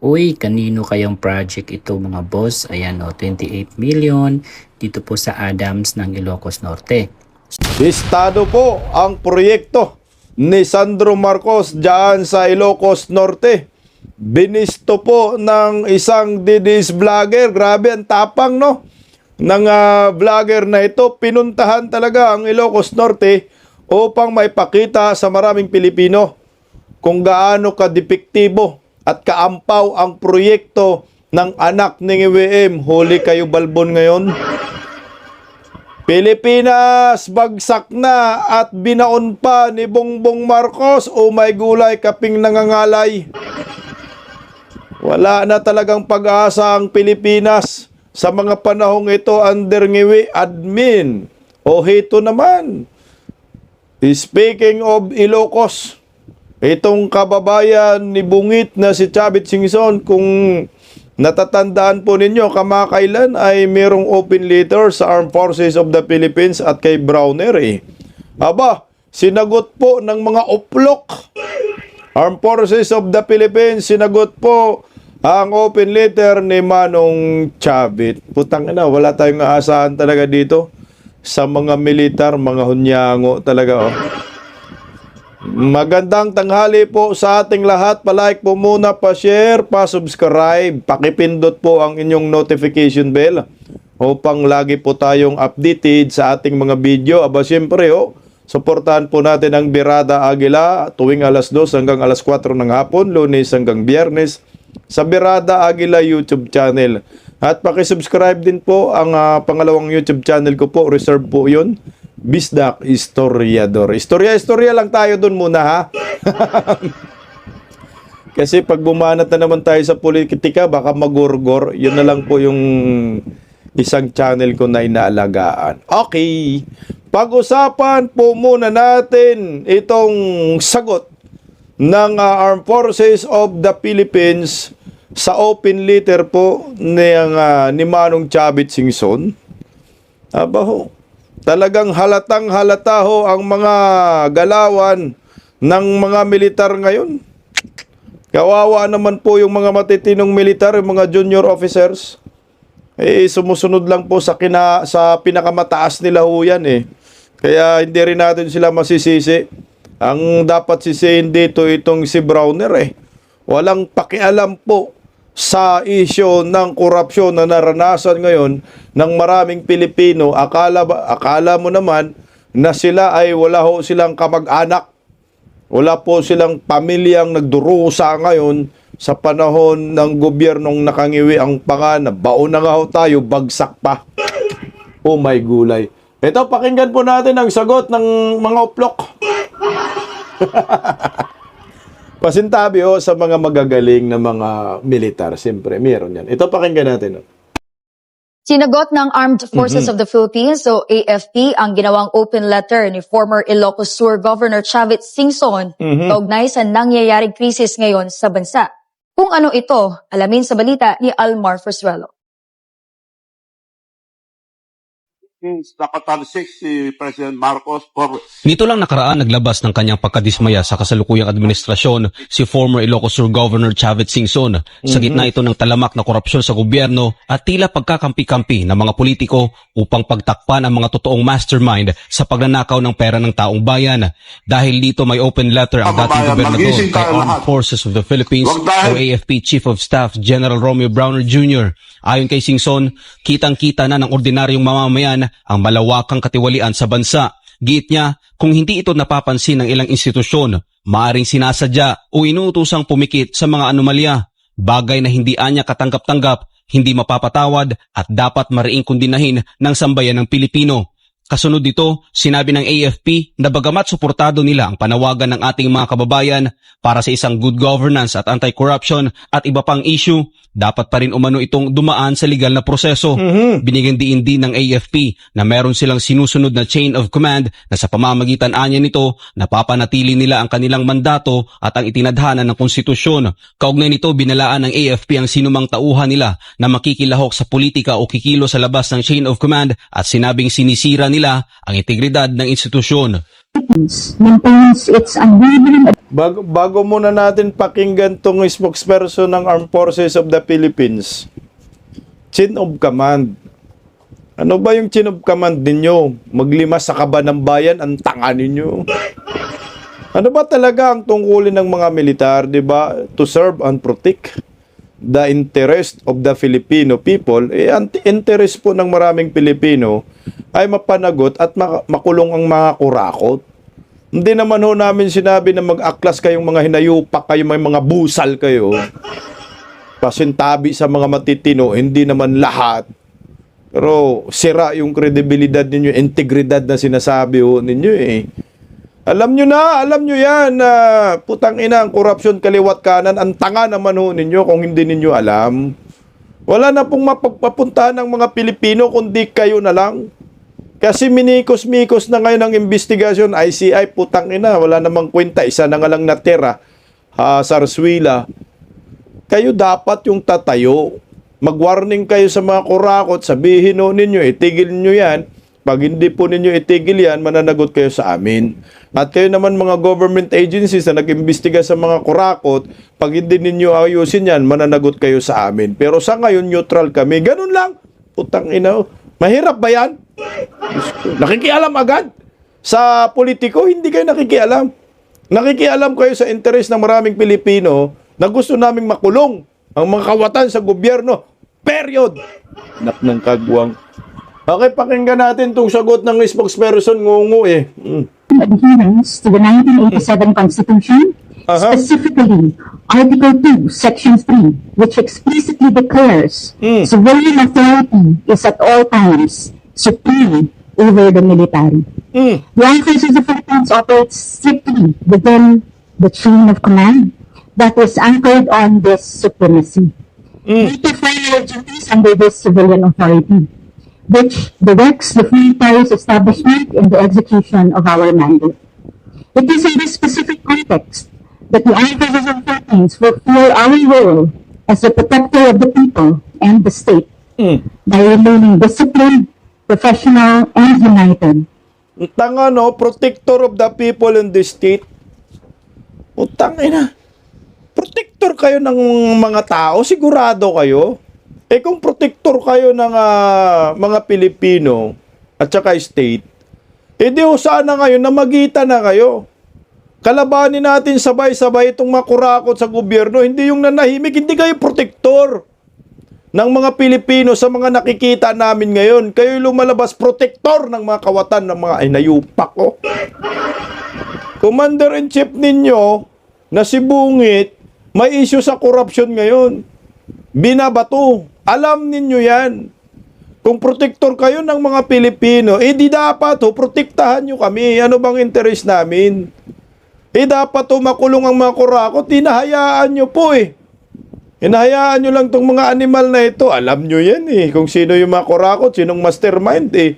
Uy, kanino kayang project ito mga boss? Ayan o, 28 million dito po sa Adams ng Ilocos Norte. Listado po ang proyekto ni Sandro Marcos dyan sa Ilocos Norte. Binisto po ng isang Didis vlogger. Grabe ang tapang no ng vlogger na ito. Pinuntahan talaga ang Ilocos Norte upang maipakita sa maraming Pilipino kung gaano kadepektibo at kaampaw ang proyekto ng anak ni WM. Huli kayo balbon ngayon. Pilipinas, bagsak na at binaon pa ni Bongbong Marcos. O may gulay, kaping nangangalay. Wala na talagang pag-asa ang Pilipinas sa mga panahong ito under ngiwi admin. O hito naman. Speaking of Ilocos, itong kababayan ni Bungit na si Chavit Singson, kung natatandaan po ninyo, kamakailan ay mayroong open letter sa Armed Forces of the Philippines at kay Browner Aba, sinagot po ng mga uplok. Armed Forces of the Philippines, sinagot po ang open letter ni Manong Chavit. Putang ina, wala tayong aasahan talaga dito sa mga militar, mga hunyango talaga Magandang tanghali po sa ating lahat. Pa-like po muna, pa-share, pa-subscribe. Pakipindot po ang inyong notification bell upang lagi po tayong updated sa ating mga video. Aba, siyempre, suportahan po natin ang Birada Aguila tuwing alas 2 hanggang alas 4 ng hapon, Lunes hanggang Biyernes, sa Birada Aguila YouTube channel. At pakisubscribe din po ang pangalawang YouTube channel ko po. Reserve po yun. Bisdak Historiador. Istorya lang tayo dun muna ha. Kasi pag bumanat na naman tayo sa politika, baka magurgor. Yun na lang po yung isang channel ko na inaalagaan. Okay. Pag-usapan po muna natin itong sagot ng Armed Forces of the Philippines sa open letter po ni Manong Chavit Singson. Aba talagang halatang halata ang mga galawan ng mga militar ngayon. Kawawa naman po yung mga matitinong militar, yung mga junior officers. Sumusunod lang po sa pinakamataas nila yan Kaya hindi rin natin sila masisisi. Ang dapat sisihin dito itong si Browner Walang pakialam po sa isyo ng korupsyon na naranasan ngayon ng maraming Pilipino. Akala mo naman na sila ay wala silang kamag-anak. Wala po silang pamilyang nagdurusa ngayon sa panahon ng gobyernong nakangiwi ang pangana. Baon na nga tayo, bagsak pa. Oh my gulay. Ito, pakinggan po natin ang sagot ng mga uplok. Pasintabi sa mga magagaling na mga militar. Siyempre, meron yan. Ito, pakinggan natin. Sinagot ng Armed Forces of the Philippines o AFP ang ginawang open letter ni former Ilocos Sur Governor Chavit Singson kaugnay sa nangyayaring krisis ngayon sa bansa. Kung ano ito, alamin sa balita ni Almar Frusuelo. Nakatalsik si President Marcos for... Nito lang nakaraan naglabas ng kanyang pagkadismaya sa kasalukuyang administrasyon si former Ilocos Sur Governor Chavit Singson sa gitna ito ng talamak na korupsyon sa gobyerno at tila pagkakampi-kampi ng mga politiko upang pagtakpan ang mga totoong mastermind sa pagnanakaw ng pera ng taong bayan. Dahil dito may open letter ang dating gobernador kay Armed Forces of the Philippines o AFP Chief of Staff General Romeo Browner Jr. Ayon kay Singson, kitang-kita na ng ordinaryong mamamayan ang malawakang katiwalian sa bansa. Giit niya, kung hindi ito napapansin ng ilang institusyon, maaring sinasadya o inuutusang pumikit sa mga anomalya. Bagay na hindi anya katanggap-tanggap, hindi mapapatawad at dapat mariing kundinahin ng sambayan ng Pilipino. Kasunod dito, sinabi ng AFP na bagamat suportado nila ang panawagan ng ating mga kababayan para sa isang good governance at anti-corruption at iba pang issue, dapat pa rin umano itong dumaan sa legal na proseso. Binigyan diin din ng AFP na meron silang sinusunod na chain of command na sa pamamagitan anya nito, napapanatili nila ang kanilang mandato at ang itinadhana ng konstitusyon. Kaugnay nito, binalaan ng AFP ang sinumang tauhan nila na makikilahok sa politika o kikilo sa labas ng chain of command at sinabing sinisira nila ang integridad ng institusyon. maintains its unwavering Bago muna natin pakinggan tong spokesperson ng Armed Forces of the Philippines, Chain of Command. Ano ba yung chain of command ninyo? Maglimas sa kaba ng bayan, ang tanga ninyo. Ano ba talaga ang tungkulin ng mga militar, di ba? To serve and protect the interest of the Filipino people. Ang interest po ng maraming Pilipino ay mapanagot at makulong ang mga kurakot. Hindi naman ho namin sinabi na mag-aklas kayong mga hinayupak kayo, may mga busal kayo. Pasintabi sa mga matitino, hindi naman lahat. Pero sira yung kredibilidad ninyo, integridad na sinasabi ho ninyo eh. Alam nyo yan na putang ina ang korupsyon kaliwat kanan, ang tanga naman ho ninyo kung hindi ninyo alam. Wala na pong mapagpapuntahan ng mga Pilipino kundi kayo na lang. Kasi minikos-mikos na ngayon ang investigasyon, ICI, putang ina, wala namang kwenta, isa na nga lang natira, Sarswila. Kayo dapat yung tatayo. Mag-warning kayo sa mga kurakot, sabihin ho ninyo, itigil nyo yan. Pag hindi po ninyo itigil yan, mananagot kayo sa amin. At kayo naman mga government agencies na nag-imbestiga sa mga kurakot, pag hindi ninyo ayusin yan, mananagot kayo sa amin. Pero sa ngayon, neutral kami. Ganun lang. Putang ina. Mahirap ba yan? Nakikialam agad. Sa politiko, hindi kayo nakikialam. Nakikialam kayo sa interes ng maraming Pilipino na gusto naming makulong ang mga kawatan sa gobyerno. Period. Nak ng kagwang. Okay, pakinggan natin itong sagot ng spokesperson ngungu eh. adherence to the 1987 Constitution, specifically Article 2, Section 3, which explicitly declares civilian authority is at all times supreme over the military. The Armed Forces of the Philippines operates strictly within the chain of command that is anchored on this supremacy. We perform our duties under this civilian authority, which directs the military's establishment in the execution of our mandate. It is in this specific context that the Armed Forces of the Philippines fulfill our role as the protector of the people and the state by remaining disciplined, professional, and united. Tanga no, protector of the people and the state. Utang ina. Protector kayo ng mga tao, sigurado kayo. Eh kung protector kayo ng mga Pilipino at saka state, eh di ho sana ngayon na magitan na kayo. Kalabanin natin sabay-sabay itong makurakot sa gobyerno, hindi yung nanahimik, hindi kayo protector ng mga Pilipino sa mga nakikita namin ngayon. Kayo lumalabas protector ng mga kawatan ng mga inayupak ko. Commander-in-Chief ninyo na si Bungit, may issue sa korupsyon ngayon. Binabato. Alam ninyo yan. Kung protector kayo ng mga Pilipino, eh di dapat protektahan nyo kami. Ano bang interest namin? Eh dapat makulong ang mga kurakot. Hinahayaan nyo po eh. Hinahayaan nyo lang tong mga animal na ito. Alam nyo yan eh. Kung sino yung mga kurakot, sinong mastermind eh.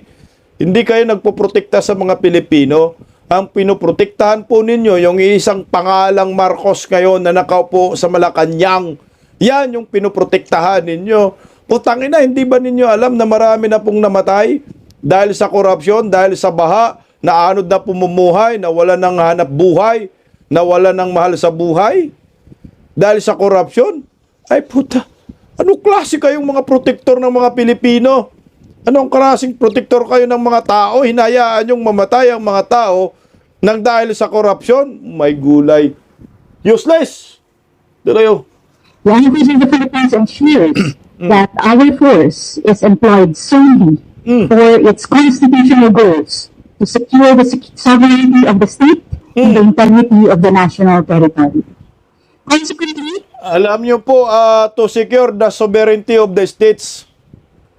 Hindi kayo nagpoprotekta sa mga Pilipino. Ang pinoprotektahan po ninyo, yung isang pangalang Marcos ngayon na nakaupo sa Malacanang. Yan yung pinoprotektahan ninyo. Putang ina, hindi ba ninyo alam na marami na pong namatay dahil sa korupsyon, dahil sa baha, na anod na pumumuhay, na wala ng hanap buhay, na wala ng mahal sa buhay? Dahil sa korupsyon? Ay puta, anong klase kayong mga protektor ng mga Pilipino? Anong klaseng protektor kayo ng mga tao? Hinayaan yung mamatay ang mga tao nang dahil sa korupsyon? May gulay. Useless! Dalayo. The Armed Forces of the Philippines ensures that our force is employed solely for its constitutional goals to secure the sovereignty of the state and the integrity of the national territory. Consequently, Alam nyo po, to secure the sovereignty of the states.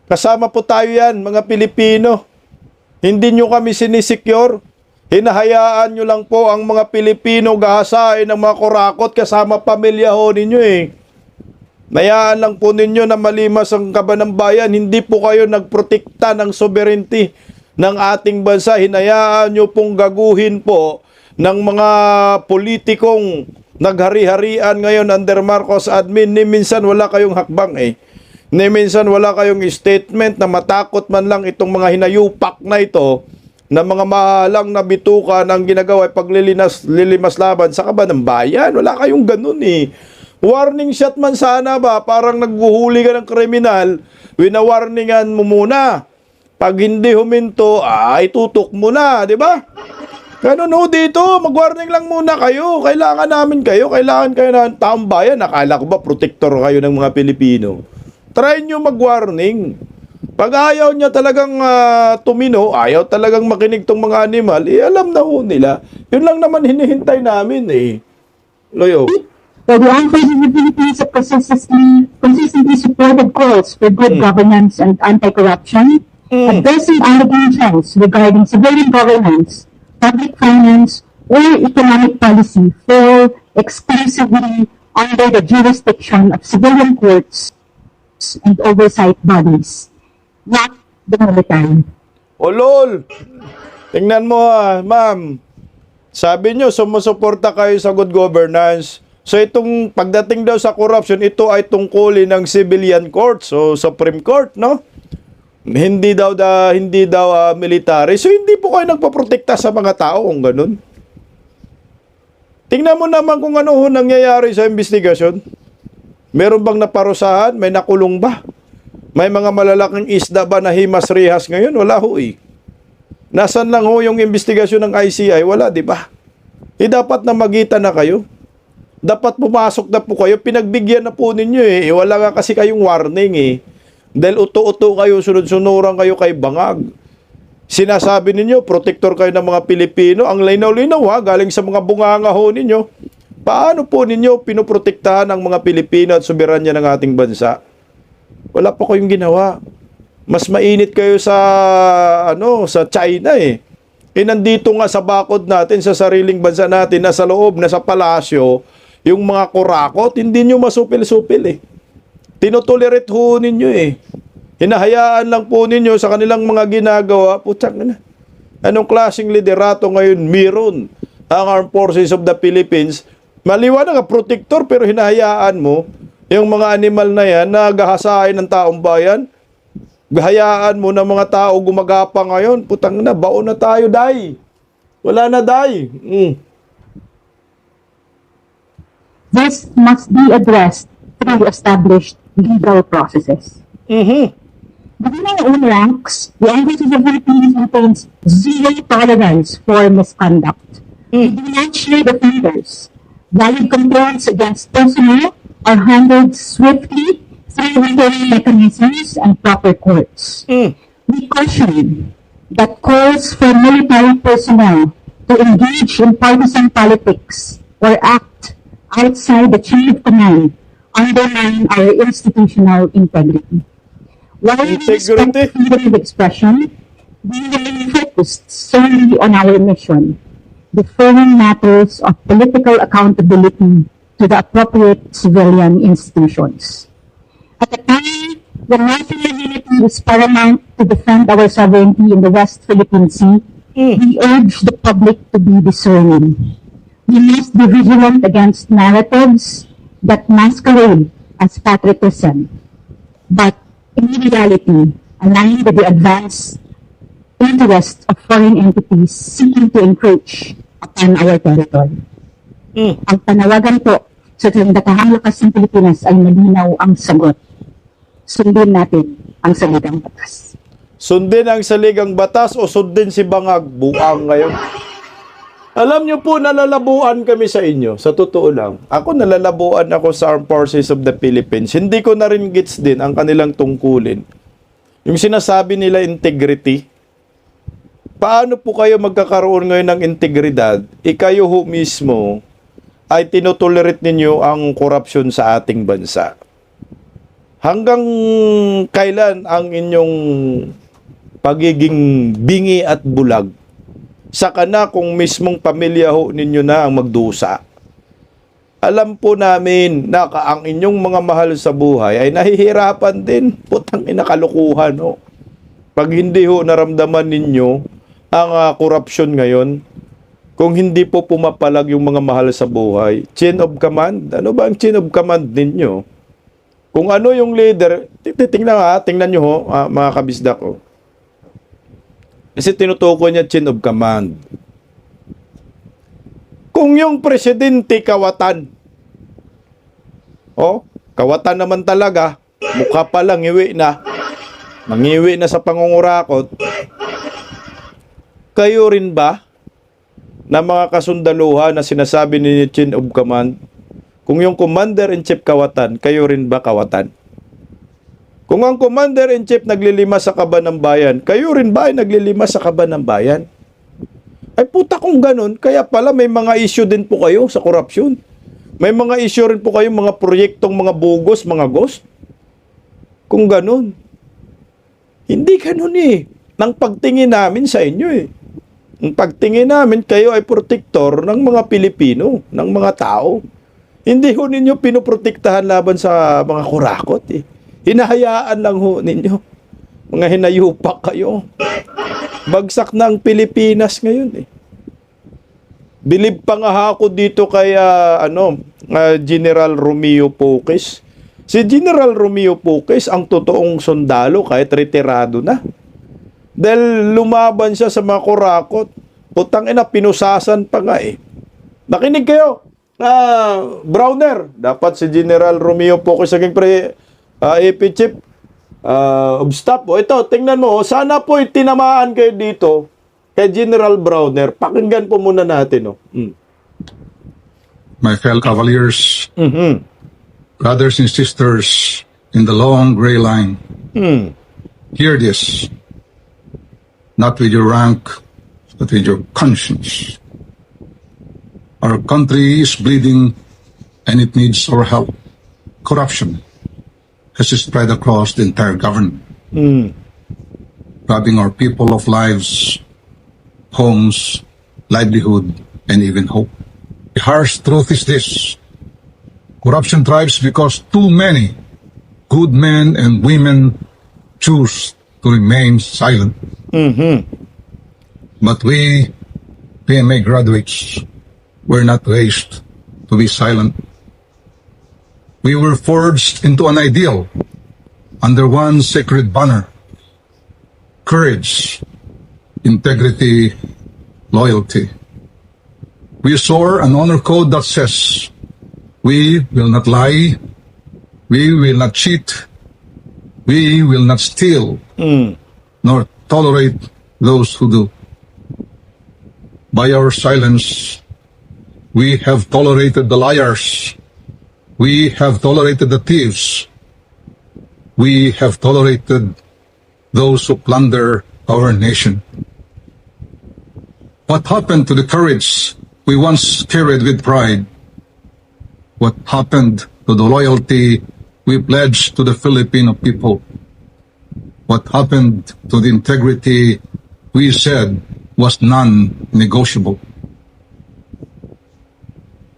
Kasama po tayo yan, mga Pilipino. Hindi nyo kami sinisecure. Hinahayaan nyo lang po ang mga Pilipino gahasain ng mga kurakot kasama pamilya ho ninyo eh. Nayaan lang po ninyo na malimas ang kaban ng bayan. Hindi po kayo nagprotekta ng sovereignty ng ating bansa. Hinayaan nyo pong gaguhin po ng mga politikong naghari-harian ngayon under Marcos admin. Ni minsan wala kayong hakbang eh. Ni minsan wala kayong statement na matakot man lang itong mga hinayupak na ito na mga mahalang na bituka ang ginagawa ay lilimas laban sa kaban ng bayan. Wala kayong ganun eh. Warning shot man sana ba, parang naghuhuli ka ng kriminal, winawarningan mo muna. Pag hindi huminto, ay tutok mo na, di ba? Ganun ho dito, mag-warning lang muna kayo. Kailangan namin kayo, kailangan kayo ng taong bayan. Akala ko ba protector kayo ng mga Pilipino? Try nyo mag-warning. Pag ayaw niya talagang tumino, ayaw talagang makinig tong mga animal, alam na ho nila. Yun lang naman hinihintay namin eh. Loyo. So the armed forces of the Philippines have consistently supported calls for good governance and anti-corruption, addressing allegations regarding civilian governance, public finance, or economic policy fall exclusively under the jurisdiction of civilian courts and oversight bodies, not the military. O lol, tingnan mo ma'am. Sabi nyo, sumusuporta kayo sa good governance. So itong pagdating daw sa corruption, ito ay tungkulin ng civilian court, so Supreme Court, no? Hindi daw military. So hindi po kayo nagpaprotekta sa mga tao kung ganun. Tingnan mo naman kung ano nangyayari sa investigasyon. Meron bang naparusahan? May nakulong ba? May mga malalaking isda ba na himas-rihas ngayon? Wala ho eh. Nasaan lang ho yung investigasyon ng ICI? Wala, di ba? Dapat na magitan na kayo. Dapat pumasok na po kayo. Pinagbigyan na po ninyo eh. Wala nga kasi kayong warning eh. Dahil uto-uto kayo, sunod-sunuran kayo kay bangag. Sinasabi ninyo, protector kayo ng mga Pilipino. Ang linaw-linaw ha, galing sa mga bunganga ho ninyo. Paano po ninyo pinoprotektahan ang mga Pilipino at soberanya ng ating bansa? Wala pa kayong ginawa. Mas mainit kayo sa China eh. Nandito nga sa bakod natin, sa sariling bansa natin, nasa loob, nasa palasyo, yung mga kurakot, hindi nyo masupil-supil eh. Tinotolerate ho ninyo eh. Hinahayaan lang po ninyo sa kanilang mga ginagawa. Putang na. Anong klaseng liderato ngayon meron ang Armed Forces of the Philippines? Maliwanag ang protector pero hinahayaan mo yung mga animal na yan na gahasain ng taong bayan. Gahayaan mo ng mga tao gumagapa ngayon. Putang na, baon na tayo, day. Wala na, day. This must be addressed through established legal processes. Within our own ranks, the Armed Forces of the Philippines maintains zero tolerance for misconduct. We do not share offenders. Valid complaints against personnel are handled swiftly through interim mechanisms and proper courts. We caution that calls for military personnel to engage in partisan politics or act outside the chain of command undermine our institutional integrity. While we respect freedom of expression, we remain focused solely on our mission, deferring matters of political accountability to the appropriate civilian institutions. At a time when national unity is paramount to defend our sovereignty in the West Philippine Sea, we urge the public to be discerning. We must be vigilant against narratives that masquerade as patriotism, but in reality align with the advanced interests of foreign entities seeking to encroach upon our territory. Ang panawagan po sa Sandatahang Lakas ng Pilipinas ay malinaw ang sagot. Sundin natin ang saligang batas. Sundin ang saligang batas o sundin si Bangag? Buang ngayon. Alam nyo po, nalalabuan kami sa inyo. Sa totoo lang. Ako nalalabuan ako sa Armed Forces of the Philippines. Hindi ko na rin gets din ang kanilang tungkulin. Yung sinasabi nila integrity. Paano po kayo magkakaroon ngayon ng integridad? Kayo ho mismo ay tinotolerate ninyo ang korupsyon sa ating bansa. Hanggang kailan ang inyong pagiging bingi at bulag? Saka na kung mismong pamilya ho ninyo na ang magdusa. Alam po namin na ang inyong mga mahal sa buhay ay nahihirapan din. Putang ina, kalukuhan ho. Pag hindi ho naramdaman ninyo ang korupsyon ngayon, kung hindi po pumapalag yung mga mahal sa buhay, chain of command, ano ba ang chain of command ninyo? Kung ano yung leader, tingnan nyo ho, mga kabisdak ko. Kasi tinutukoy niya chain of command. Kung yung presidente kawatan, kawatan naman talaga, mukha pa lang, mangiwi na sa pangungurakot, kayo rin ba na mga kasundaluhan na sinasabi ni chain of command, kung yung commander-in-chief kawatan, kayo rin ba kawatan? Kung ang commander-in-chief naglilimas sa kaban ng bayan, kayo rin ba ay naglilimas sa kaban ng bayan? Ay puta kung ganun, kaya pala may mga issue din po kayo sa korupsyon. May mga issue rin po kayo, mga proyektong mga bugos, mga ghost. Kung ganun. Hindi ganun eh. Nang pagtingin namin sa inyo eh. Ang pagtingin namin, kayo ay protektor ng mga Pilipino, ng mga tao. Hindi ho ninyo pinoprotektahan laban sa mga kurakot eh. Hinahayaan lang ho ninyo. Mga hinayupak kayo. Bagsak na ang Pilipinas ngayon eh. Bilib pa nga ako dito kay General Romeo Poques. Si General Romeo Poques ang totoong sundalo kahit retirado na. Dahil lumaban siya sa mga kurakot. Putang ina, pinusasan pa nga eh. Nakinig kayo. Browner, dapat si General Romeo Poques naging AP Chief of Staff. Ito, tingnan mo. Sana po tinamaan kayo dito kay General Browner. Pakinggan po muna natin. My fellow Cavaliers, brothers and sisters in the long gray line, hear this. Not with your rank, but with your conscience. Our country is bleeding and it needs our help. Corruption has spread across the entire government, robbing our people of lives, homes, livelihood, and even hope. The harsh truth is this. Corruption thrives because too many good men and women choose to remain silent. But we, PMA graduates, were not raised to be silent. We were forged into an ideal under one sacred banner: courage, integrity, loyalty. We swore an honor code that says, we will not lie, we will not cheat, we will not steal, nor tolerate those who do. By our silence, we have tolerated the liars, we have tolerated the thieves, we have tolerated those who plunder our nation. What happened to the courage we once carried with pride? What happened to the loyalty we pledged to the Filipino people? What happened to the integrity we said was non-negotiable?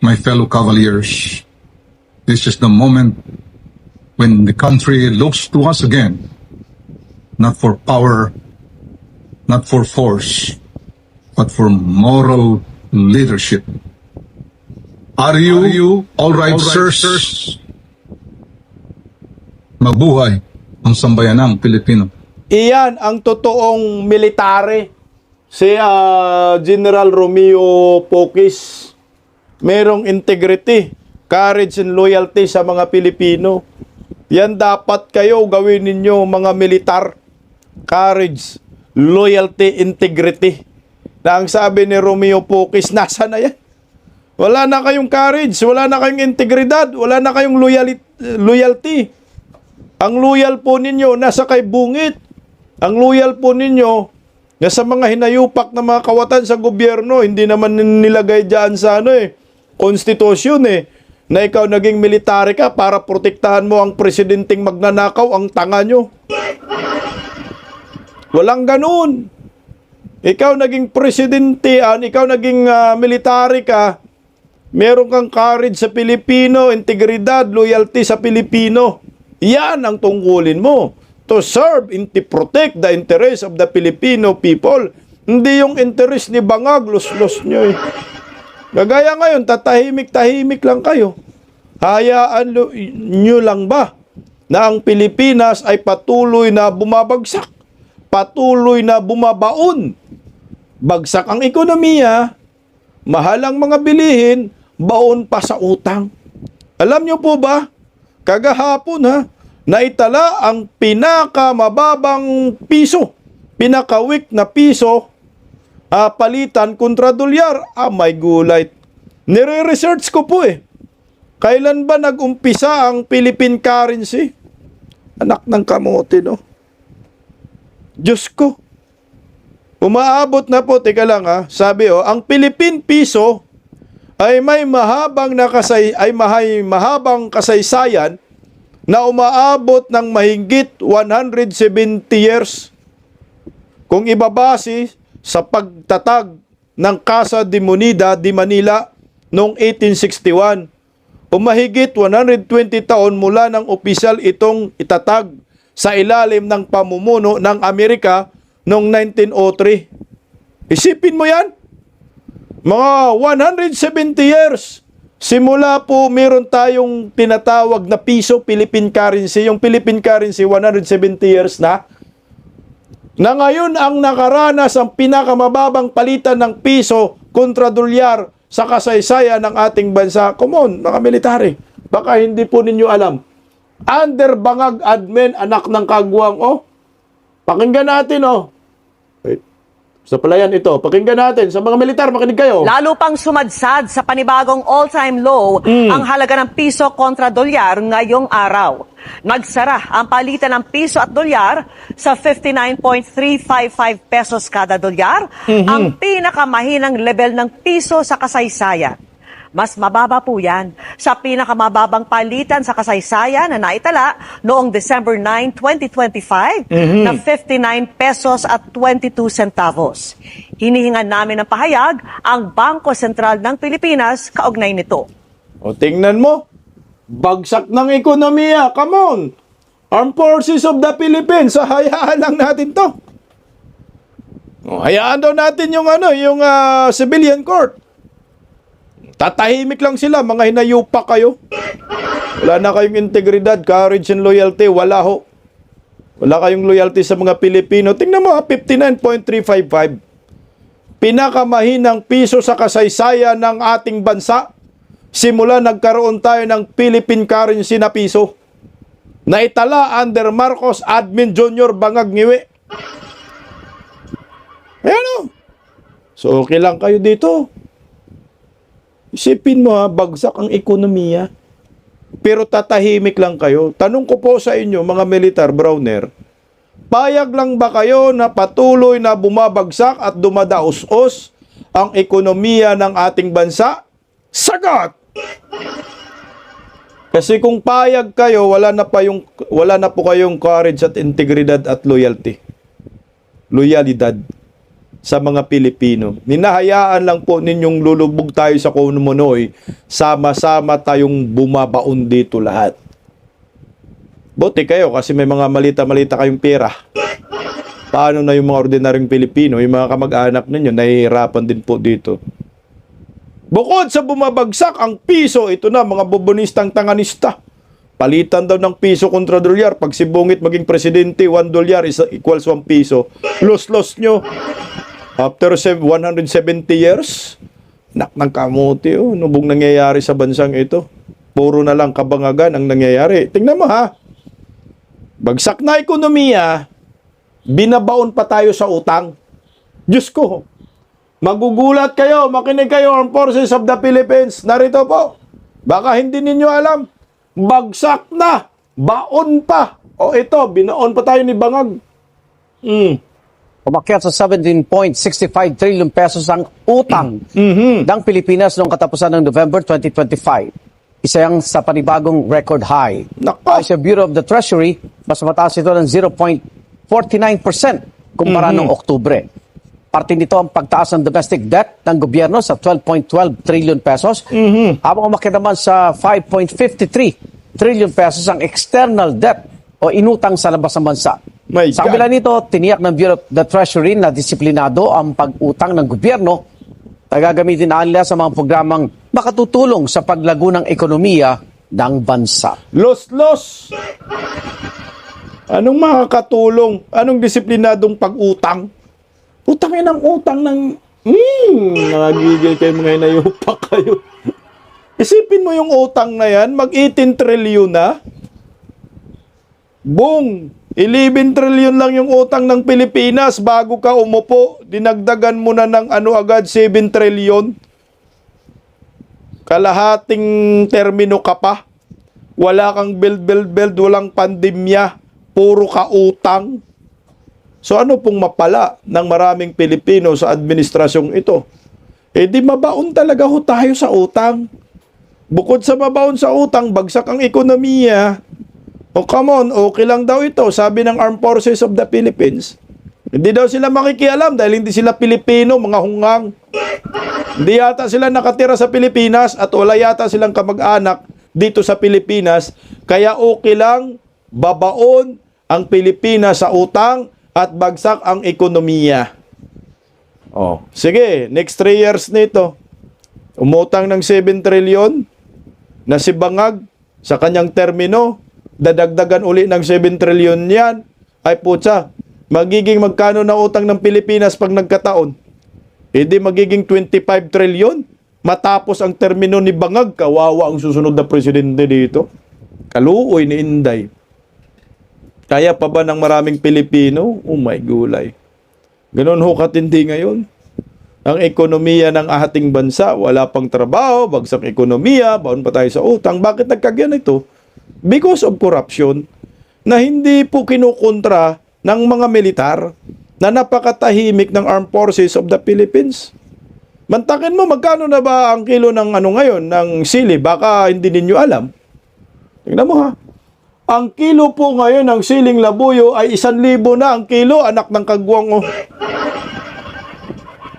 My fellow Cavaliers, this is the moment when the country looks to us again, not for power, not for force, but for moral leadership. Are you all right, sirs? Mabuhay ang sambayanang Pilipino. Iyan ang totoong military. Si General Romeo Poques. Merong integrity, courage and loyalty sa mga Pilipino. Yan dapat kayo gawin ninyo mga militar. Courage, loyalty, integrity. Na ang sabi ni Romeo Poques, nasa na yan? Wala na kayong courage, wala na kayong integridad, wala na kayong loyalty. Ang loyal po ninyo nasa kay bungit. Ang loyal po ninyo nasa mga hinayupak na mga kawatan sa gobyerno. Hindi naman nilagay dyan sa konstitusyon na ikaw naging military ka para protektahan mo ang presidenteng magnanakaw, ang tanga nyo. Walang ganun. Ikaw naging presidente, ikaw naging military ka, meron kang courage sa Pilipino, integridad, loyalty sa Pilipino. Yan ang tungkulin mo. To serve and to protect the interest of the Filipino people. Hindi yung interest ni Bangag, los-los nyo Gagaya ngayon, tatahimik-tahimik lang kayo. Hayaan nyo lang ba na ang Pilipinas ay patuloy na bumabagsak? patuloy na bumabaon. Bagsak ang ekonomiya, mahal ang mga bilihin, baon pa sa utang. Alam niyo po ba, kagahapon naitala ang pinakamababang piso, pinaka-weak na piso, palitan kontra dolyar. May gulay. Nire-research ko po Kailan ba nag-umpisa ang Philippine currency? Anak ng kamote, no? Diyos ko. Umaabot na po, teka lang sabi ang Philippine piso ay may mahabang kasaysayan na umaabot ng mahigit 170 years. Kung ibabase sa pagtatag ng Casa de Moneda de Manila noong 1861, umahigit 120 taon mula ng opisyal itong itatag sa ilalim ng pamumuno ng Amerika noong 1903. Isipin mo yan? Mga 170 years. Simula po meron tayong tinatawag na piso, Philippine currency. Yung Philippine currency, 170 years na. Na ngayon ang nakaranas ang pinakamababang palitan ng piso kontra dolyar sa kasaysayan ng ating bansa. Come on, mga military. Baka hindi po ninyo alam. Under Bangag Admin, anak ng kagwang, pakinggan natin, Wait. Sa palayan ito, pakinggan natin. Sa mga militar, makinig kayo. Lalo pang sumadsad sa panibagong all-time low ang halaga ng piso kontra dolyar ngayong araw. Nagsara ang palitan ng piso at dolyar sa 59.355 pesos kada dolyar, ang pinakamahinang level ng piso sa kasaysayan. Mas mababa po yan sa pinakamababang palitan sa kasaysayan na naitala noong December 9, 2025 na 59 pesos at 22 centavos. Hinihingan namin ng pahayag ang Bangko Sentral ng Pilipinas kaugnay nito. Tingnan mo, bagsak ng ekonomiya. Come on! Armed Forces of the Philippines, hayaan lang natin to. Hayaan daw natin yung civilian court. Tatahimik lang sila, mga hinayupa kayo. Wala na kayong integridad, courage and loyalty, wala ho. Wala kayong loyalty sa mga Pilipino. Tingnan mo 59.355. Pinakamahinang piso sa kasaysayan ng ating bansa. Simula nagkaroon tayo ng Philippine currency na piso. Naitala under Marcos Admin Jr. Bangag Ngiwi. Ayan So okay lang kayo dito. Isipin mo bagsak ang ekonomiya. Pero tatahimik lang kayo. Tanong ko po sa inyo, mga militar, Browner, payag lang ba kayo na patuloy na bumabagsak at dumadaos-os ang ekonomiya ng ating bansa? Sagot! Kasi kung payag kayo, wala na po kayong courage at integridad at loyalty. Loyalidad sa mga Pilipino. Ninahayaan lang po ninyong lulubog tayo sa Konomonoy, sama-sama tayong bumabaon dito lahat. Buti kayo kasi may mga malita-malita kayong pera. Paano na yung mga ordinaryong Pilipino, yung mga kamag-anak ninyo, nahihirapan din po dito. Bukod sa bumabagsak ang piso, ito na mga bubonistang tanganista. Palitan daw ng piso kontra dolyar. Pag si Bungit maging presidente, 1 dolyar equals 1 piso. Los-los nyo. After 170 years, ng kamote, nubong nangyayari sa bansang ito. Puro na lang kabangagan ang nangyayari. Tingnan mo bagsak na ekonomiya, binabaon pa tayo sa utang. Diyos ko, magugulat kayo, makinig kayo, Armed Forces of the Philippines. Narito po, baka hindi ninyo alam, bagsak na, baon pa. Ito, binaon pa tayo ni Bangag. Umakyat sa 17.65 trillion pesos ang utang ng Pilipinas noong katapusan ng November 2025. Isa yang sa panibagong record high. Ay sa Bureau of the Treasury, mas mataas ito ng 0.49% kumpara noong Oktubre. Parte nito ang pagtaas ng domestic debt ng gobyerno sa 12.12 trillion pesos. Habang umakyat naman sa 5.53 trillion pesos ang external debt o inutang sa labas ng bansa. Sa kabila nito, tiniyak ng Bureau of the Treasury na disiplinado ang pag-utang ng gobyerno na gagamitin nila sa mga programang makatutulong sa paglago ng ekonomiya ng bansa. Los-los! Anong makakatulong? Anong disiplinadong pag-utang? Utangin ang utang ng... Nagigil kayo mga inayupak kayo. Isipin mo yung utang na yan, mag-18 trillion na. Boom! 11 trillion lang yung utang ng Pilipinas bago ka umupo. Dinagdagan mo na ng agad 7 trillion. Kalahating termino ka pa. Wala kang build, walang pandemya. Puro ka utang. So ano pong mapala ng maraming Pilipino sa administrasyong ito? Eh di mabaon talaga ho tayo sa utang. Bukod sa mabaon sa utang, bagsak ang ekonomiya. O come on, okay lang daw ito, sabi ng Armed Forces of the Philippines. Hindi daw sila makikialam dahil hindi sila Pilipino, mga hungang. Hindi yata sila nakatira sa Pilipinas at wala yata silang kamag-anak dito sa Pilipinas. Kaya okay lang, babaon ang Pilipinas sa utang at bagsak ang ekonomiya. Oh, sige, next 3 years nito. Umutang ng 7 trillion na si Bangag sa kanyang termino, dadagdagan uli ng 7 trillion yan. Ay putsa, magiging magkano na utang ng Pilipinas pag nagkataon? Hindi magiging 25 trillion matapos ang termino ni Bangag. Kawawa ang susunod na presidente dito. Kaluoy ni Inday. Kaya pa ba ng maraming Pilipino? Oh my gulay. Ganun ho katindi ngayon. Ang ekonomiya ng ating bansa, wala pang trabaho, bagsak ekonomiya, baon pa tayo sa utang. Bakit nagkagyan ito? Because of corruption na hindi po kinukontra ng mga militar na napakatahimik ng Armed Forces of the Philippines. Mantakin mo, magkano na ba ang kilo ng ngayon, ng sili? Baka hindi ninyo alam. Tingnan mo ha. Ang kilo po ngayon ng siling labuyo ay 1,000 na ang kilo, anak ng kagwang.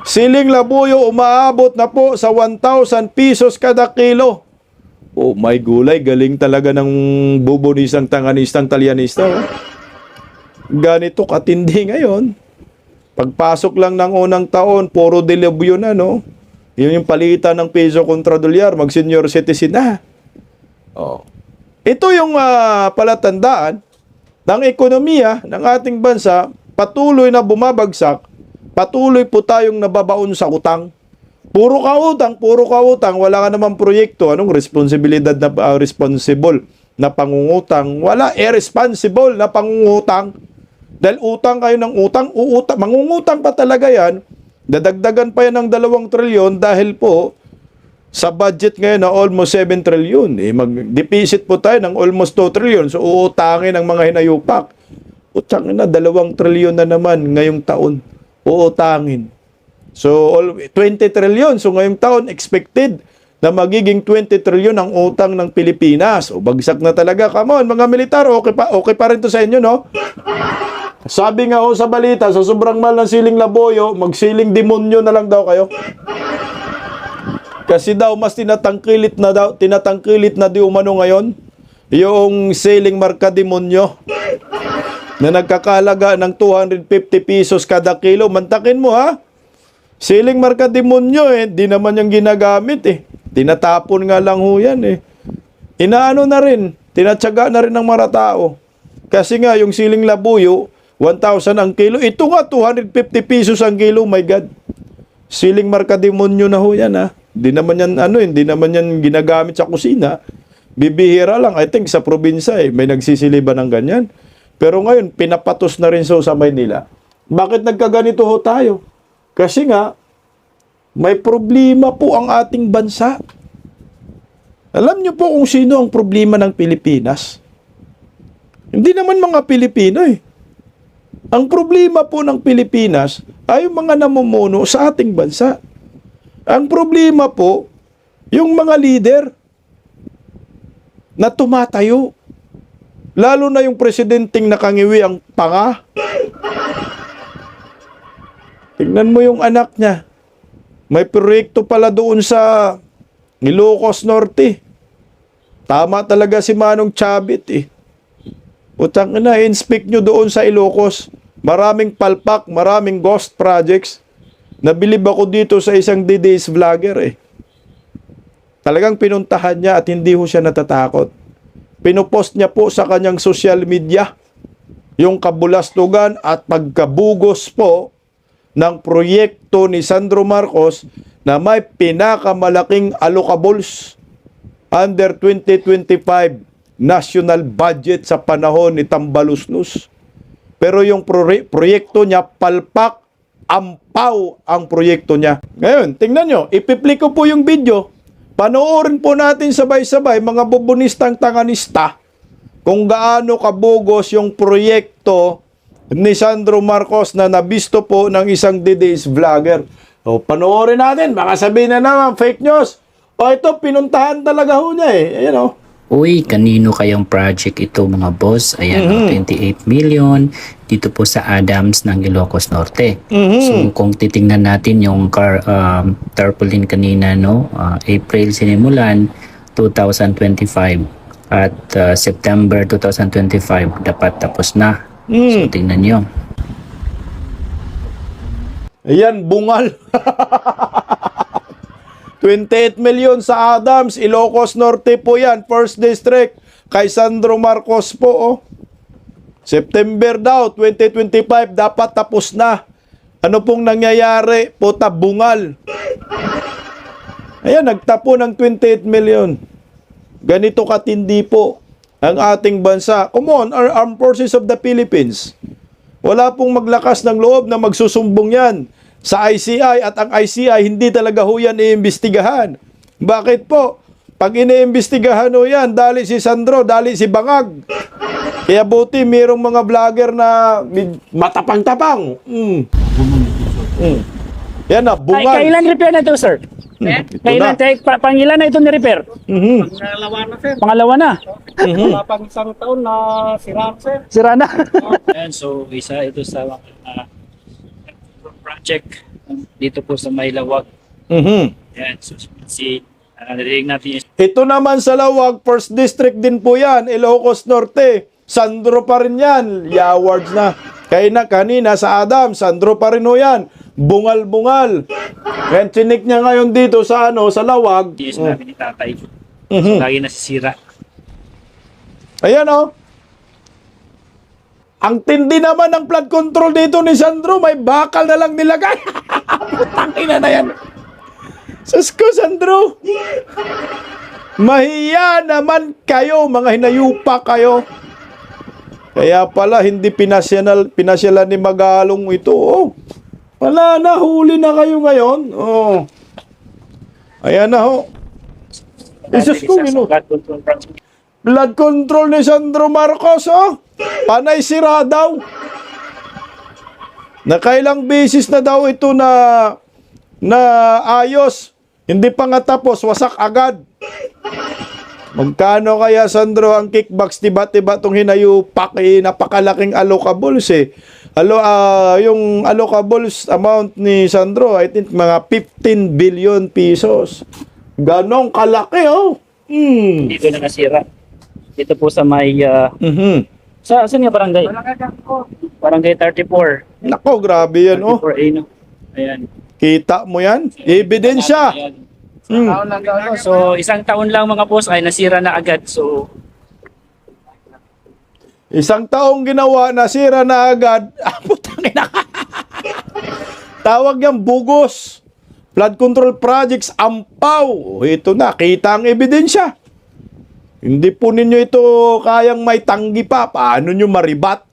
Siling labuyo umaabot na po sa 1,000 pesos kada kilo. Oh my gulay, galing talaga ng bubunisang tanganistang talyanista. Ganito katindi ngayon. Pagpasok lang ng unang taon, puro delubyo na, no? Yun yung palitan ng peso kontra dolyar, mag-senior citizen na. Oh. Ito yung palatandaan ng ekonomiya ng ating bansa, patuloy na bumabagsak, patuloy po tayong nababaon sa utang. Puro ka utang, wala ka namang proyekto. Anong responsibilidad na responsible na pangungutang? Wala, irresponsible na pangungutang. Dahil utang kayo ng utang, mangungutang pa talaga yan. Dadagdagan pa yan ng 2 trilyon dahil po sa budget ngayon na almost 7 trilyon. Mag-deficit po tayo ng almost 2 trilyon. So uutangin ang mga hinayupak. Utang na, 2 trilyon na naman ngayong taon. Uutangin. So, 20 trilyon. So, ngayong taon, expected na magiging 20 trilyon ang utang ng Pilipinas. O, bagsak na talaga. Come on, mga militar, okay pa rin to sa inyo, no? Sabi nga sa balita, sa sobrang mahal ng siling laboyo, magsiling demonyo na lang daw kayo. Kasi daw, mas tinatangkilit na di umano ngayon, yung siling marka demonyo na nagkakalaga ng 250 pesos kada kilo. Mantakin mo, ha? Siling marka demonyo di naman yung ginagamit Tinatapon nga lang ho yan Inaano na rin, tinatsaga na rin ng mga tao. Kasi nga yung siling labuyo, 1,000 ang kilo. Ito nga, 250 pesos ang kilo, my God. Siling marka demonyo na ho yan Di naman yan, hindi naman yan ginagamit sa kusina. Bibihira lang, I think sa probinsya may nagsisiliban ng ganyan. Pero ngayon, pinapatos na rin sa Maynila. Bakit nagkaganito ho tayo? Kasi nga, may problema po ang ating bansa. Alam niyo po kung sino ang problema ng Pilipinas? Hindi naman mga Pilipino Ang problema po ng Pilipinas ay yung mga namumuno sa ating bansa. Ang problema po, yung mga leader na tumatayo. Lalo na yung presidenteng nakangiwi ang panga. Tingnan mo yung anak niya. May proyekto pala doon sa Ilocos Norte. Tama talaga si Manong Chavit Utang na, inspect nyo doon sa Ilocos. Maraming palpak, maraming ghost projects. Nabilib ako dito sa isang DDS vlogger Talagang pinuntahan niya at hindi ho siya natatakot. Pinopost niya po sa kanyang social media yung kabulastugan at pagkabugos po ng proyekto ni Sandro Marcos na may pinakamalaking allocables under 2025 national budget sa panahon ni Tambaluslos. Pero yung proyekto niya, palpak, ampaw ang proyekto niya. Ngayon, tingnan nyo, ipiplay ko po yung video. Panoorin po natin sabay-sabay, mga bubunistang tanganista, kung gaano kabugos yung proyekto ni Sandro Marcos na nabisto po ng isang DDS vlogger. O, panoorin natin, baka sabihin na naman, fake news. O, ito, pinuntahan talaga ho niya eh. Ayan o. Uy, kanino kayang project ito mga boss? Ayan, 28 million dito po sa Adams ng Ilocos Norte. So kung titingnan natin yung tarpaulin kanina, no, April sinimulan 2025 at September 2025 dapat tapos na. So tingnan nyo. Ayan, bungal. 28 million sa Adams, Ilocos Norte po yan, First District, kay Sandro Marcos po. Oh. September daw, 2025, dapat tapos na. Ano pong nangyayari? Puta, bungal. Ayan, nagtapo ng 28 million. Ganito katindi po ang ating bansa. Come on, our Armed Forces of the Philippines. Wala pong maglakas ng loob na magsusumbong yan sa ICI at ang ICI hindi talaga ho yan iimbestigahan. Bakit po? Pag iniimbestigahan ho yan, dali si Sandro, dali si Bangag. Kaya buti mayroong mga vlogger na matapang-tapang. Yan na, bungal. Kailan repair na ito, sir? Ito Kailan? na. Pangilan na ito ni-repair? Pangalawa na. Wala pang isang taon na sira, sir. Sira na. Ayan, so isa ito sa project dito po sa Maylawag. Ayan, so si narinig natin yung Ito naman sa Lawag, First District din po yan, Ilocos Norte. Sandro pa rin yan, yawards na. Kaya na kanina sa Adam, Sandro pa rin ho yan. Bungal-bungal. Kaya chinik niya ngayon dito sa sa Lawag. yung sinabi ni tatay. So, lagi nasisira. Ayan o. Ang tindi naman ng flood control dito ni Sandro, may bakal na lang nilagay. Putang ina na yan. Sus ko, Sandro. Mahiya naman kayo, mga hinayupa kayo. Kaya pala, hindi pinasyalan ni Magalong ito. Oh. Wala na, huli na kayo ngayon. Oh. Ayan na ho. Isus ko, blood control ni Sandro Marcos, oh. Panay sira daw. Nakailang beses na daw ito na ayos. Hindi pa nga tapos, wasak agad. Magkano kaya, Sandro, ang kickbacks? Tiba-tiba itong hinayupak, napakalaking allocables eh. Yung allocables amount ni Sandro, I think mga 15 billion pesos. Ganong kalaki, oh. Dito na nasira. Dito po sa may saan nga barangay? Barangay 34. Nako, grabe yan, oh. 34A, no? Ayan. Kita mo yan? Ebidensya. Taon lang daw. So, isang taon lang mga boss ay nasira na agad. So, Isang taong ginawa, nasira na agad. Putang ina. Tawag yan, bugos. Flood control projects, ampaw. Ito na, kita ang ebidensya. Hindi po ninyo ito kayang may tanggi pa. Paano nyo maribat?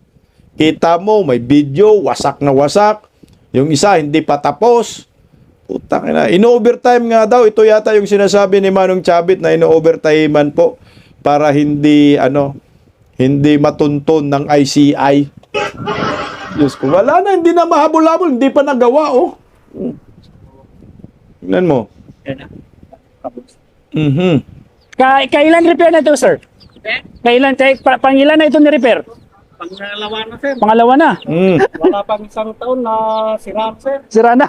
Kita mo, may video, wasak na wasak. Yung isa, hindi pa tapos. Putang ina. Ino-overtime nga daw. Ito yata yung sinasabi ni Manong Chavit na ino-overtimean po para hindi, hindi matuntun ng ICI. Diyos ko, wala na. Hindi na mahabol-habol. Hindi pa nagawa, oh. Tingnan mo. Kailan repair na ito, sir? Kailan? Pangilan na ito ni-repair? pangalawa na, sir. Pangalawa na. Wala pang isang taon na sira, sir. Sira na.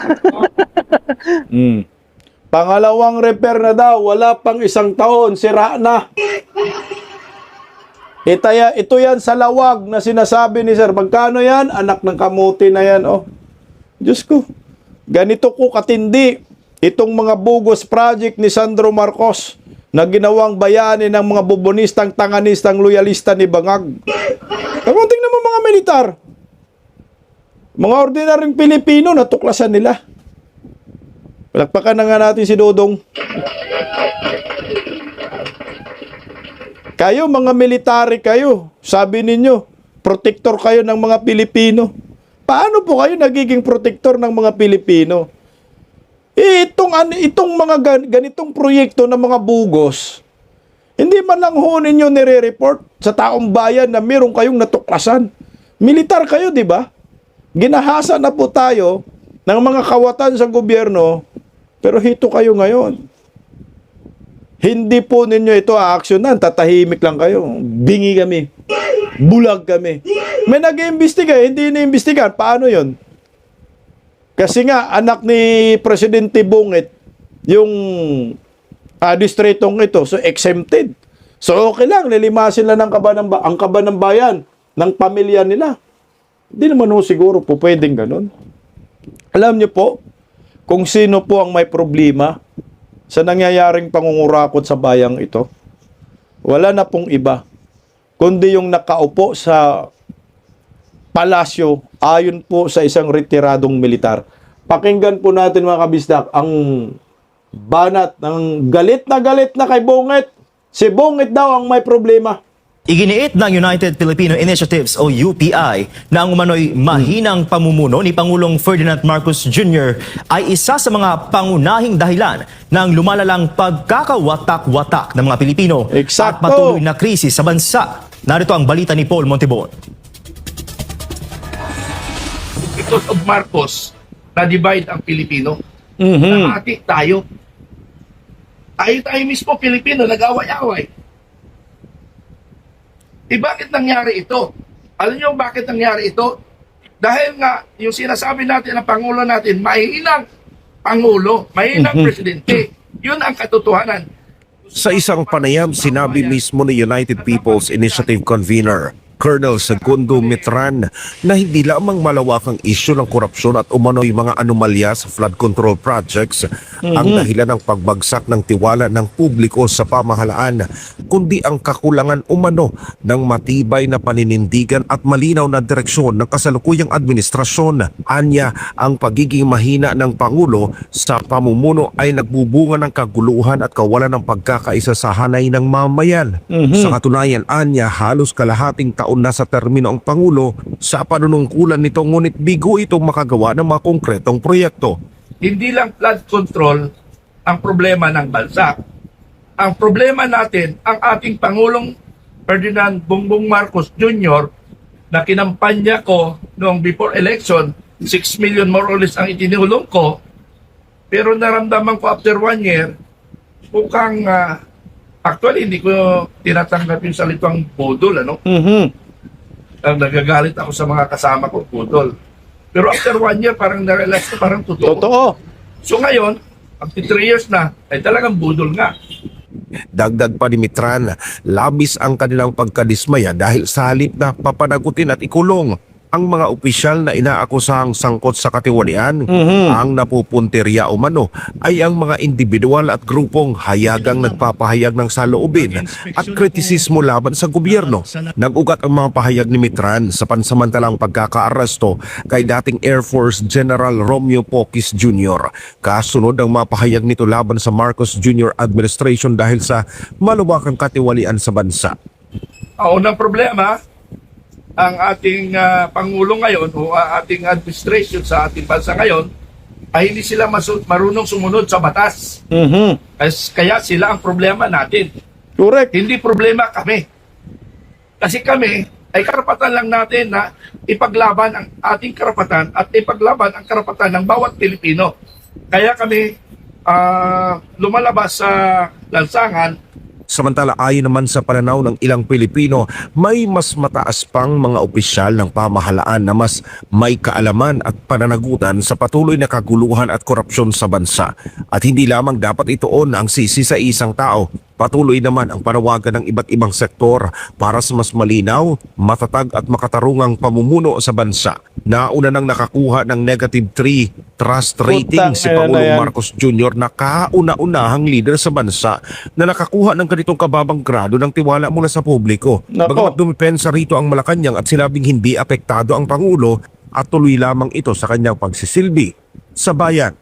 Pangalawang repair na daw, wala pang isang taon, sira na. Ito yan sa Lawag na sinasabi ni Sir. Magkano yan? Anak ng kamuti na yan, oh. Diyos ko, ganito ko katindi itong mga bogus project ni Sandro Marcos na ginawang bayani ng mga bubonistang, tanganistang, loyalista ni Bangag. Kamunting naman mga militar. Mga ordinaryong Pilipino, natuklasan nila. Palakpakan na nga natin si Dodong. Kayo, mga military kayo, sabi ninyo, protector kayo ng mga Pilipino. Paano po kayo nagiging protector ng mga Pilipino? Itong mga ganitong proyekto ng mga bugos, hindi man lang ho ninyo nire-report sa taong bayan na meron kayong natuklasan. Militar kayo, di ba? Ginahasa na po tayo ng mga kawatan sa gobyerno, pero hito kayo ngayon. Hindi po ninyo ito aaksyonan, tatahimik lang kayo. Bingi kami. Bulag kami. May nag-iimbestiga, hindi iniimbestigan. Paano yon? Kasi nga, anak ni Presidente Bonget, yung distritong ito, so exempted. So okay lang, lilimasin lang ang kaba ng bayan, ng pamilya nila. Hindi naman ho siguro po pwedeng ganun. Alam niyo po, kung sino po ang may problema sa nangyayaring pangungurakot sa bayang ito, wala na pong iba, kundi yung nakaupo sa palasyo ayon po sa isang retiradong militar. Pakinggan po natin mga kabisdak ang banat ng galit na kay Bonget. Si Bonget daw ang may problema. Iginiit ng United Filipino Initiatives o UPI na ang umano'y mahinang pamumuno ni Pangulong Ferdinand Marcos Jr. ay isa sa mga pangunahing dahilan ng lumalalang pagkakawatak-watak ng mga Pilipino Eksakto. at patuloy na krisis sa bansa. Narito ang balita ni Paul Montibon. Because of Marcos, na-divide ang Pilipino. Nahati tayo. Tayo mismo Pilipino, nag-away-away. Bakit nangyari ito? Alam niyo bakit nangyari ito? Dahil nga, yung sinasabi natin ng Pangulo natin, mahinang Pangulo, mahinang Presidente. Yun ang katotohanan. Sa isang panayam, sinabi mismo ni United People's Initiative Convener, Colonel Segundo Mitran, na hindi lamang malawakang isyu ng korupsyon at umano'y mga anomalya sa flood control projects ang dahilan ng pagbagsak ng tiwala ng publiko sa pamahalaan, kundi ang kakulangan umano ng matibay na paninindigan at malinaw na direksyon ng kasalukuyang administrasyon. Anya, ang pagiging mahina ng Pangulo sa pamumuno ay nagbubunga ng kaguluhan at kawalan ng pagkakaisa sa hanay ng mamayan. Sa katunayan, anya, halos kalahating taon na sa termino ang Pangulo sa panunungkulan nito, ngunit bigo itong makagawa ng mga konkretong proyekto. Hindi lang flood control ang problema ng bansa. Ang problema natin, ang ating Pangulong Ferdinand Bongbong Marcos Jr. na kinampanya ko noong before election, 6 million more or less ang itinulong ko, pero naramdaman ko after 1 year, mukhang actually hindi ko tinatanggap yung salitang budol, ano? Nagagalit ako sa mga kasama ko, budol. Pero after 1 year, parang na-realize ko, parang totoo. So ngayon, after 3 years na, ay talagang budol nga. Dagdag pa ni Mitran, labis ang kanilang pagkadismaya dahil sa halip na papanagutin at ikulong ang mga opisyal na inaakusahang sangkot sa katiwalian, ang napupuntirya umano ay ang mga individual at grupong hayagang nagpapahayag ng saloobin at kritisismo laban sa gobyerno. Nag-ugat ang mga pahayag ni Mitran sa pansamantalang pagkakaaresto kay dating Air Force General Romeo Pocis Jr. Kasunod ang mga pahayag nito laban sa Marcos Jr. administration dahil sa maluwakang katiwalian sa bansa. Ang unang problema, ang ating Pangulo ngayon o ating administration sa ating bansa ngayon ay hindi sila marunong sumunod sa batas. Kaya sila ang problema natin. Correct. Hindi problema kami. Kasi kami ay karapatan lang natin na ipaglaban ang ating karapatan at ipaglaban ang karapatan ng bawat Pilipino. Kaya kami lumalabas sa lansangan. Samantala, ayon naman sa pananaw ng ilang Pilipino, may mas mataas pang mga opisyal ng pamahalaan na mas may kaalaman at pananagutan sa patuloy na kaguluhan at korupsyon sa bansa. At hindi lamang dapat ituon ang sisi sa isang tao, Patuloy naman ang panawagan ng iba't ibang sektor para sa mas malinaw, matatag at makatarungang pamumuno sa bansa. Nauna nang nakakuha ng -3 trust rating si Putang ina na Pangulong yan. Marcos Jr. na kauna-unahang leader sa bansa na nakakuha ng ganitong kababang grado ng tiwala mula sa publiko. Nako. Bagamat dumipensa rito ang Malacanang at sinabing hindi apektado ang Pangulo at tuloy lamang ito sa kanyang pagsisilbi sa bayan.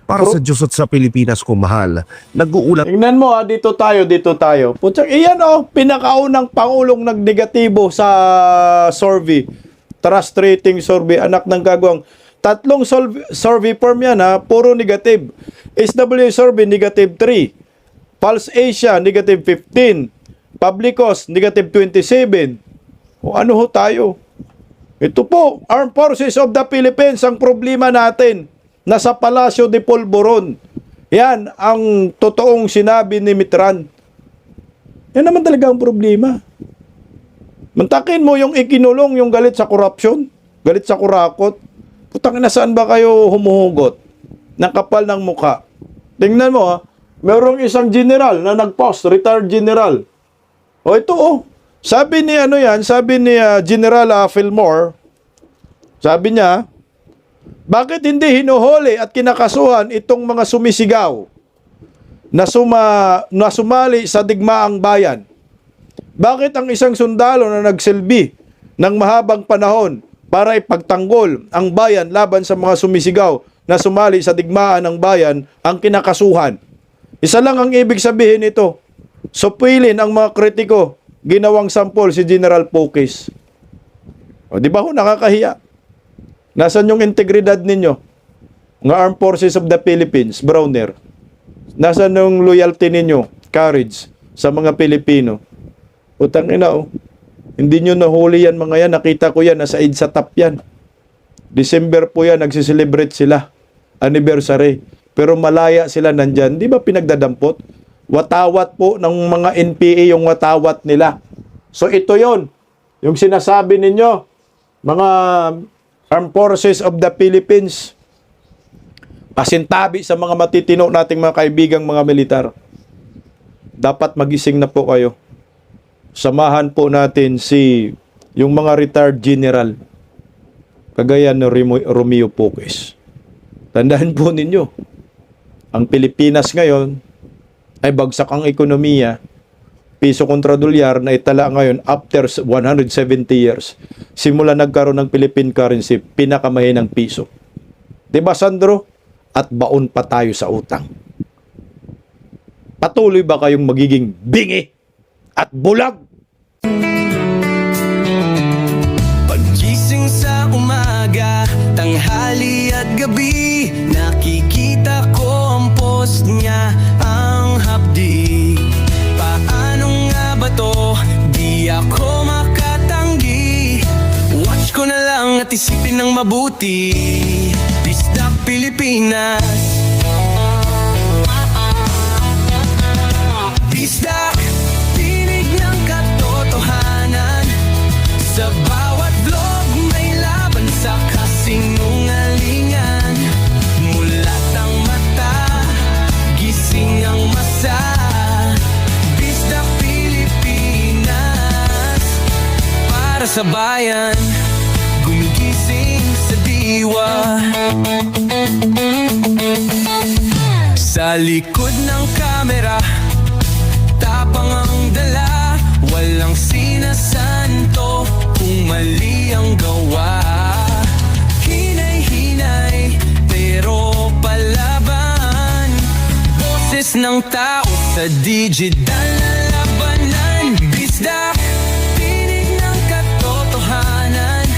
Para sa Diyos at sa Pilipinas kung mahal, nag-uulat Tingnan mo dito tayo. Putsang, iyan pinakaunang pangulong nagnegatibo sa survey. Trust rating survey, anak ng kagawang. 3 survey firm yan puro negative. SW survey, -3. Pulse Asia, -15. Publicos, -27. O ano ho tayo? Ito po, Armed Forces of the Philippines, ang problema natin. Nasa Palacio de Polvoron. Yan ang totoong sinabi ni Mitran. Yan naman talaga ang problema. Mantakin mo yung ikinulong, yung galit sa korupsyon, galit sa kurakot. Putang ina, saan ba kayo humuhugot? Ng kapal ng mukha. Tingnan mo merong isang general na nag-post, retired general. O ito sabi ni General Fillmore, sabi niya, bakit hindi hinuhuli at kinakasuhan itong mga sumisigaw na sumali sa digmaang bayan? Bakit ang isang sundalo na nagsilbi ng mahabang panahon para ipagtanggol ang bayan laban sa mga sumisigaw na sumali sa digmaan ng bayan ang kinakasuhan? Isa lang ang ibig sabihin nito. Supilin ang mga kritiko, ginawang sampol si General Pokis. O di ba nakakahiya? Nasaan yung integridad ninyo? Mga Armed Forces of the Philippines, Browner. Nasaan yung loyalty ninyo, courage sa mga Pilipino? Utang ina Hindi nyo nahuli yan mga yan. Nakita ko yan, nasa EDSA top yan. December po yan, nagsiselebrate sila. Anniversary. Pero malaya sila nandyan. Di ba pinagdadampot? Watawat po ng mga NPA yung watawat nila. So ito yon, yung sinasabi ninyo, mga Armed Forces of the Philippines, pasintabi sa mga matitino nating mga kaibigang mga militar. Dapat magising na po kayo. Samahan po natin yung mga retired general, kagaya ni Romeo Pokis. Tandaan po ninyo, ang Pilipinas ngayon ay bagsak ang ekonomiya. Piso kontra dolyar na itala ngayon after 170 years. Simula nagkaroon ng Philippine currency, pinakamahinang piso. Diba, Sandro? At baon pa tayo sa utang. Patuloy ba kayong magiging bingi at bulag? Paggising sa umaga, tanghali at gabi, nakikita ko ang post niya, ang hapdi. Paano nga ba to? Di ako makatanggi. Watch ko na lang at isipin ng mabuti. Tisdak Pilipinas. Tisdak, tinig ng katotohanan. Sa bawat vlog may laban sa kasinungalingan. Mulat ang mata, gising ang masa. Tisdak Pilipinas. Para sa bayan, gumigising sa diwa. Sa likod ng kamera, tapang ang dala, walang sinasanto kung mali ang gawa. Hinay-hinay, pero palaban. Boses ng tao sa digital na labanan. Bisdak, tinig ng katotohanan.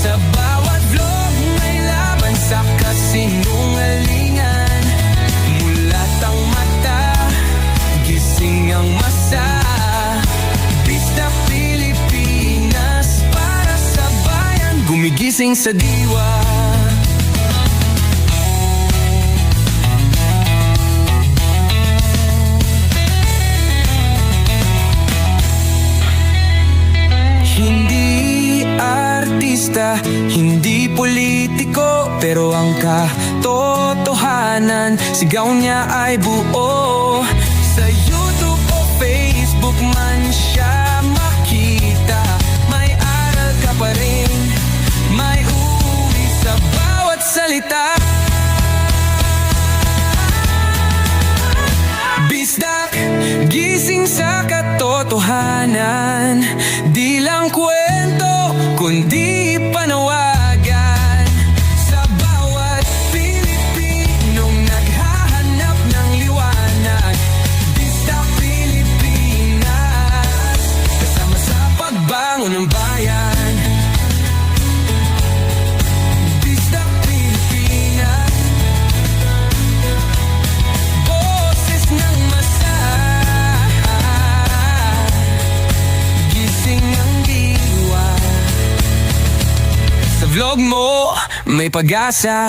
Sa bawat vlog may laban sa kasinungalingan. Mulat ang mata, gising ang masa. Bisdak Pilipinas, para sa bayan, gumigising sa diwa. Hindi artista, hindi politiko, pero ang katotohanan, sigaw niya ay buo. Sa YouTube kundi panawagan sa bawat Pilipinong naghahanap ng liwanag. Pista Pilipinas, kasama sa pagbangon ng bayan. Pista Pilipinas, boses ng masa, gising ang diwa. Sa vlog mo, may pag-asa.